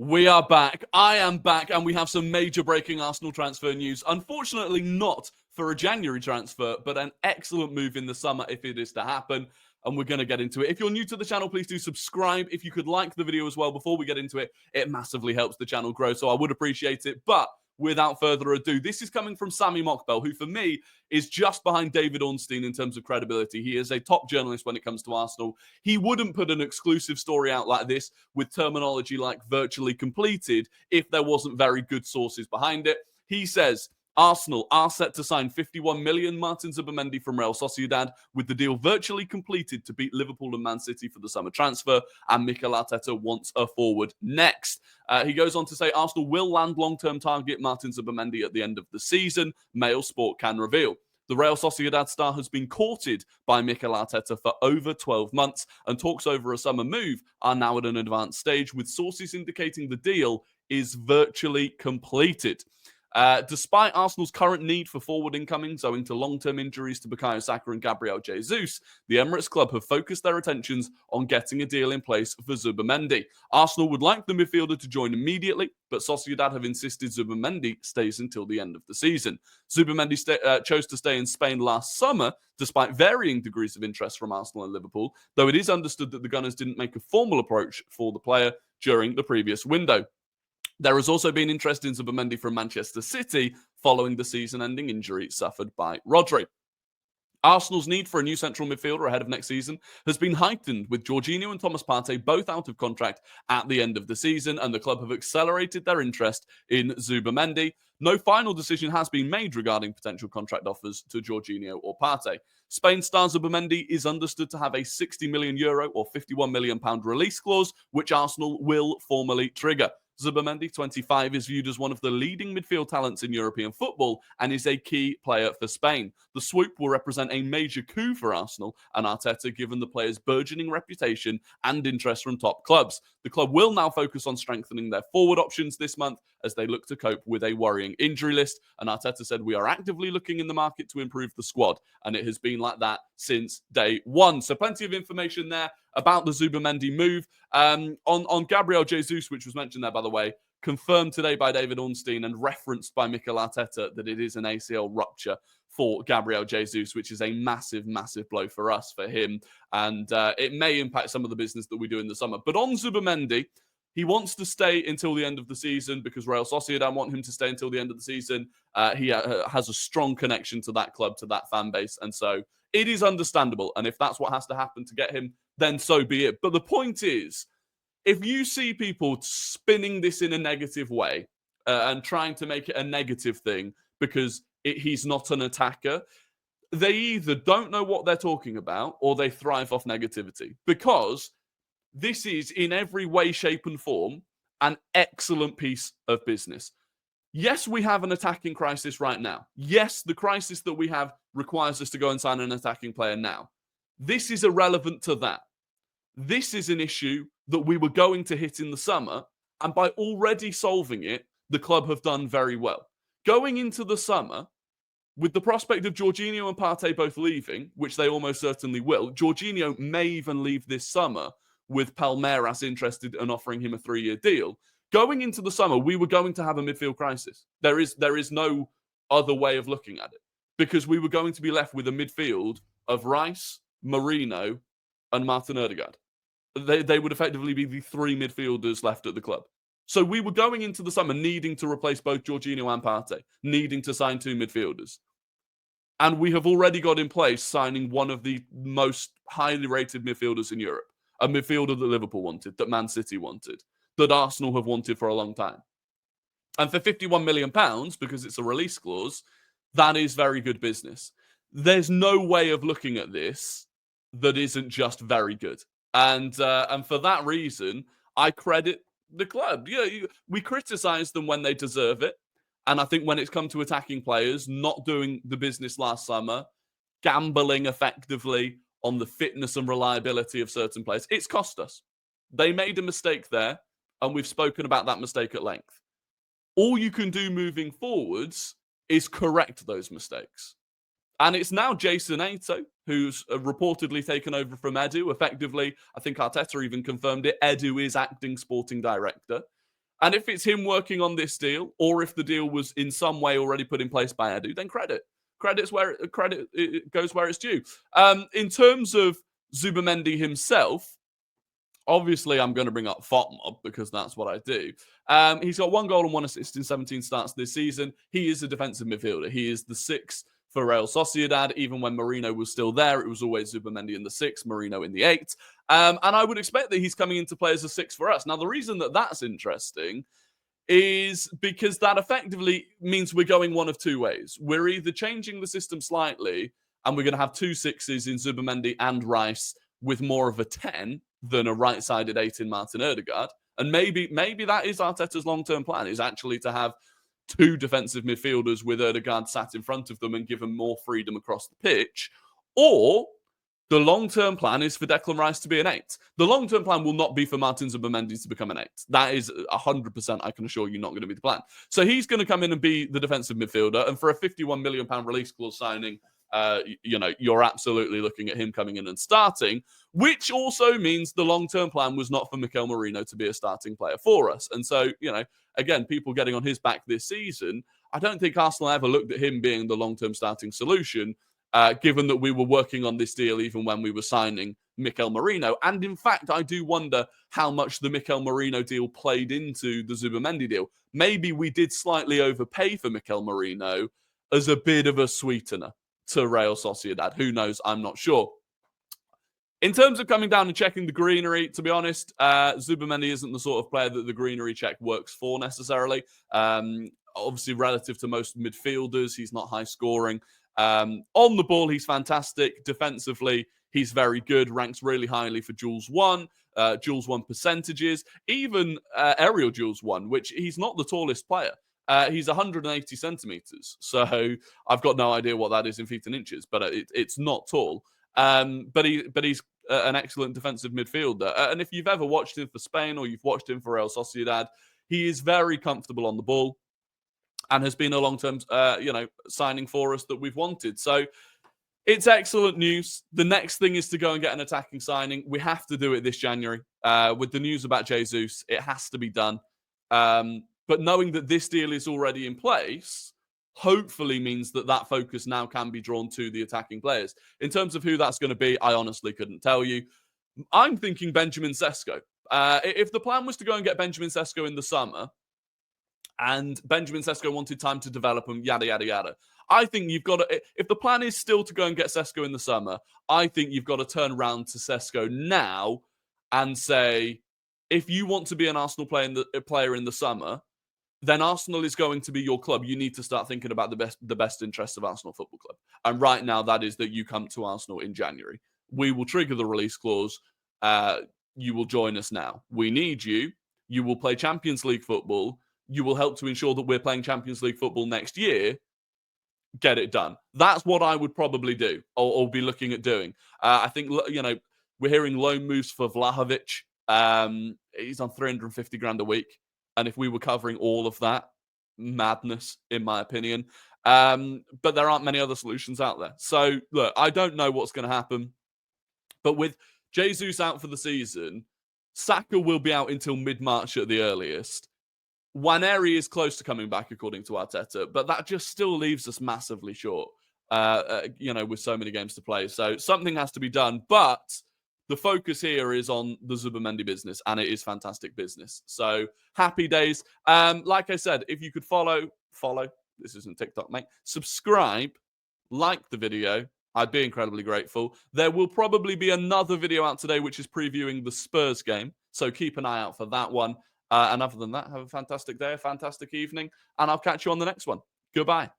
We are back. I am back, and we have some major breaking Arsenal transfer news. Unfortunately, not for a January transfer, but an excellent move in the summer if it is to happen. And we're going to get into it. If you're new to the channel, please do subscribe. If you could like the video as well before we get into it, it massively helps the channel grow. So I would appreciate it. But without further ado, this is coming from Sammy Mockbell, who for me is just behind David Ornstein in terms of credibility. He is a top journalist when it comes to Arsenal. He wouldn't put an exclusive story out like this with terminology like virtually completed if there wasn't very good sources behind it. He says, Arsenal are set to sign 51 million Martin Zubimendi from Real Sociedad, with the deal virtually completed to beat Liverpool and Man City for the summer transfer, and Mikel Arteta wants a forward next. He goes on to say Arsenal will land long-term target Martin Zubimendi at the end of the season, Mail Sport can reveal. The Real Sociedad star has been courted by Mikel Arteta for over 12 months, and talks over a summer move are now at an advanced stage, with sources indicating the deal is virtually completed. Despite Arsenal's current need for forward incomings owing to long-term injuries to Bukayo Saka and Gabriel Jesus, the Emirates club have focused their attentions on getting a deal in place for Zubimendi. Arsenal would like the midfielder to join immediately, but Sociedad have insisted Zubimendi stays until the end of the season. Zubimendi chose to stay in Spain last summer, despite varying degrees of interest from Arsenal and Liverpool, though it is understood that the Gunners didn't make a formal approach for the player during the previous window. There has also been interest in Zubimendi from Manchester City following the season-ending injury suffered by Rory. Arsenal's need for a new central midfielder ahead of next season has been heightened, with Jorginho and Thomas Partey both out of contract at the end of the season, and the club have accelerated their interest in Zubimendi. No final decision has been made regarding potential contract offers to Jorginho or Partey. Spain star Zubimendi is understood to have a €60 million or £51 million release clause, which Arsenal will formally trigger. Zubimendi, 25, is viewed as one of the leading midfield talents in European football and is a key player for Spain. The swoop will represent a major coup for Arsenal and Arteta, given the player's burgeoning reputation and interest from top clubs. The club will now focus on strengthening their forward options this month as they look to cope with a worrying injury list. And Arteta said, we are actively looking in the market to improve the squad. And it has been like that since day one. So plenty of information there about the Zubimendi move. On Gabriel Jesus, which was mentioned there, by the way, confirmed today by David Ornstein and referenced by Mikel Arteta that it is an ACL rupture for Gabriel Jesus, which is a massive, massive blow for us, for him. And it may impact some of the business that we do in the summer. But on Zubimendi, he wants to stay until the end of the season because Real Sociedad want him to stay until the end of the season. He has a strong connection to that club, to that fan base. And so it is understandable. And if that's what has to happen to get him, then so be it. But the point is, if you see people spinning this in a negative way and trying to make it a negative thing because he's not an attacker, they either don't know what they're talking about or they thrive off negativity, because this is in every way, shape and form an excellent piece of business. Yes, we have an attacking crisis right now. Yes, the crisis that we have requires us to go and sign an attacking player now. This is irrelevant to that. This is an issue that we were going to hit in the summer, and by already solving it, the club have done very well. Going into the summer, with the prospect of Jorginho and Partey both leaving, which they almost certainly will, Jorginho may even leave this summer with Palmeiras interested in offering him a 3-year deal. Going into the summer, we were going to have a midfield crisis. There is no other way of looking at it, because we were going to be left with a midfield of Rice, Marino, and Martin Odegaard. They would effectively be the 3 midfielders left at the club. So we were going into the summer needing to replace both Jorginho and Partey, needing to sign 2 midfielders. And we have already got in place signing one of the most highly rated midfielders in Europe, a midfielder that Liverpool wanted, that Man City wanted, that Arsenal have wanted for a long time. And for £51 million, because it's a release clause, that is very good business. There's no way of looking at this that isn't just very good. And for that reason, I credit the club. We criticize them when they deserve it. And I think when it's come to attacking players, not doing the business last summer, gambling effectively on the fitness and reliability of certain players, it's cost us. They made a mistake there, and we've spoken about that mistake at length. All you can do moving forwards is correct those mistakes. And it's now Jason Ato, who's reportedly taken over from Edu. Effectively, I think Arteta even confirmed it, Edu is acting sporting director. And if it's him working on this deal, or if the deal was in some way already put in place by Edu, then credit. Credit it goes where it's due. In terms of Zubimendi himself, obviously, I'm going to bring up FOTMob because that's what I do. He's got 1 goal and 1 assist in 17 starts this season. He is a defensive midfielder. He is the 6th for Real Sociedad. Even when Marino was still there, it was always Zubimendi in the 6, Marino in the 8. And I would expect that he's coming into play as a 6 for us. Now, the reason that that's interesting is because that effectively means we're going one of 2 ways. We're either changing the system slightly and we're going to have 2 6s in Zubimendi and Rice with more of a 10 than a right-sided 8 in Martin Ødegaard. And maybe that is Arteta's long-term plan, is actually to have 2 defensive midfielders with Ødegaard sat in front of them and give them more freedom across the pitch. Or the long-term plan is for Declan Rice to be an 8. The long-term plan will not be for Martin Zubimendi to become an 8. That is 100%, I can assure you, not going to be the plan. So he's going to come in and be the defensive midfielder. And for a £51 million release clause signing, you're absolutely looking at him coming in and starting, which also means the long-term plan was not for Mikel Merino to be a starting player for us. And so, again, people getting on his back this season, I don't think Arsenal ever looked at him being the long-term starting solution, given that we were working on this deal even when we were signing Mikel Merino. And in fact, I do wonder how much the Mikel Merino deal played into the Zubimendi deal. Maybe we did slightly overpay for Mikel Merino as a bit of a sweetener to Real Sociedad. Who knows? I'm not sure. In terms of coming down and checking the greenery, to be honest, Zubimendi isn't the sort of player that the greenery check works for necessarily. Obviously, relative to most midfielders, he's not high scoring. On the ball, he's fantastic. Defensively, he's very good. Ranks really highly for Jules 1, Jules 1 percentages, even aerial Jules 1, which he's not the tallest player. He's 180 centimeters. So I've got no idea what that is in feet and inches, but it's not tall. But he's an excellent defensive midfielder. And if you've ever watched him for Spain or you've watched him for Real Sociedad, he is very comfortable on the ball and has been a long-term, signing for us that we've wanted. So it's excellent news. The next thing is to go and get an attacking signing. We have to do it this January. With the news about Jesus, it has to be done. But knowing that this deal is already in place hopefully means that focus now can be drawn to the attacking players. In terms of who that's going to be, I honestly couldn't tell you. I'm thinking Benjamin Sesko. If the plan was to go and get Benjamin Sesko in the summer, and Benjamin Sesko wanted time to develop and yada, yada, yada, I think you've got to, if the plan is still to go and get Sesko in the summer, I think you've got to turn around to Sesko now and say, if you want to be an Arsenal player in the summer, then Arsenal is going to be your club. You need to start thinking about the best interests of Arsenal Football Club. And right now, that is that you come to Arsenal in January. We will trigger the release clause. You will join us now. We need you. You will play Champions League football. You will help to ensure that we're playing Champions League football next year. Get it done. That's what I would probably do or be looking at doing. I think, we're hearing loan moves for Vlahovic. He's on 350 grand a week. And if we were covering all of that, madness, in my opinion. But there aren't many other solutions out there. So, look, I don't know what's going to happen. But with Jesus out for the season, Saka will be out until mid-March at the earliest. Nwaneri is close to coming back, according to Arteta. But that just still leaves us massively short, with so many games to play. So something has to be done. But the focus here is on the Zubimendi business, and it is fantastic business. So happy days. Like I said, if you could follow, this isn't TikTok, mate, subscribe, like the video, I'd be incredibly grateful. There will probably be another video out today, which is previewing the Spurs game. So keep an eye out for that one. And other than that, have a fantastic day, a fantastic evening, and I'll catch you on the next one. Goodbye.